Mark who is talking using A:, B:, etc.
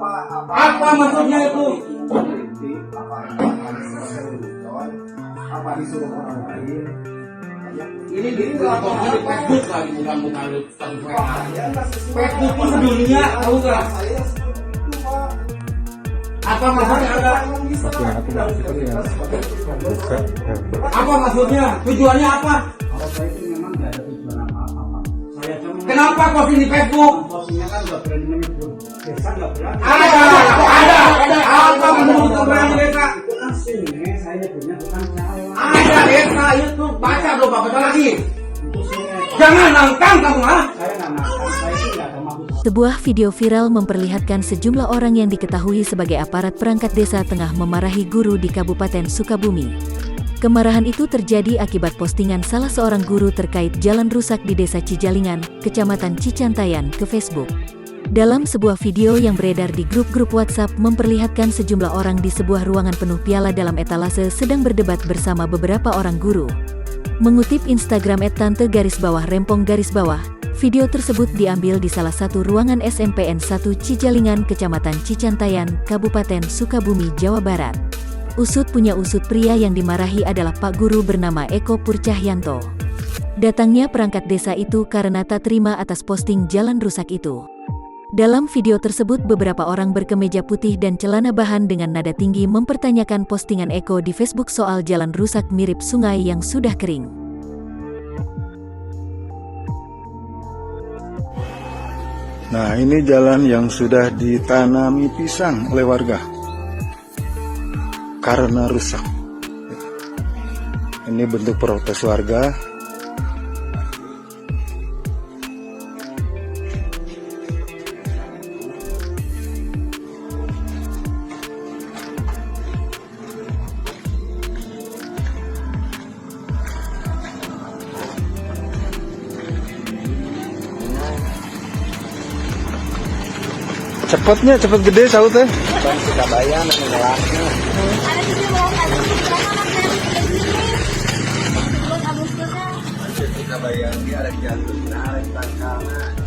A: Apa maksudnya itu?
B: Apa disuruh orang lain?
A: Ini lapornya di Facebook lagi, bukan lu Facebook pun sedunia, tahu nggak? Apa maksudnya ada? Apa maksudnya? Tujuannya apa?
B: Kalau saya itu memang tidak ada tujuan apa-apa. Saya cuma
A: Kenapa posting di Facebook?
B: postingnya kan nggak berani menyebut desa, nggak berani.
A: Ada. Apa menurut berani desa?
B: Itu aslinya saya nyebutnya bukan calon.
A: Ada desa itu, baca dong Bapak lagi.
B: Itu sungai.
A: Jangan nangkang kamu ah.
B: Saya nggak nakal, saya itu nggak ada maksud.
C: Sebuah video viral memperlihatkan sejumlah orang yang diketahui sebagai aparat perangkat desa tengah memarahi guru di Kabupaten Sukabumi. Kemarahan itu terjadi akibat postingan salah seorang guru terkait jalan rusak di Desa Cijalingan, Kecamatan Cicantayan, ke Facebook. Dalam sebuah video yang beredar di grup-grup WhatsApp memperlihatkan sejumlah orang di sebuah ruangan penuh piala dalam etalase sedang berdebat bersama beberapa orang guru. Mengutip Instagram @tante_rempong_, video tersebut diambil di salah satu ruangan SMPN 1 Cijalingan, Kecamatan Cicantayan, Kabupaten Sukabumi, Jawa Barat. Usut punya usut, pria yang dimarahi adalah Pak Guru bernama Eko Purcahyanto. Datangnya perangkat desa itu karena tak terima atas posting jalan rusak itu. Dalam video tersebut beberapa orang berkemeja putih dan celana bahan dengan nada tinggi mempertanyakan postingan Eko di Facebook soal jalan rusak mirip sungai yang sudah kering.
D: Nah, ini jalan yang sudah ditanami pisang oleh warga karena rusak. Ini bentuk protes warga. Cepet gede sautnya.
B: Bang suka bayar menolaknya.
E: Ada di sini mau kasih berapa mas dari sini? Buat Agustusnya.
B: Kita bayar dia ada jatuh, ada tangkana.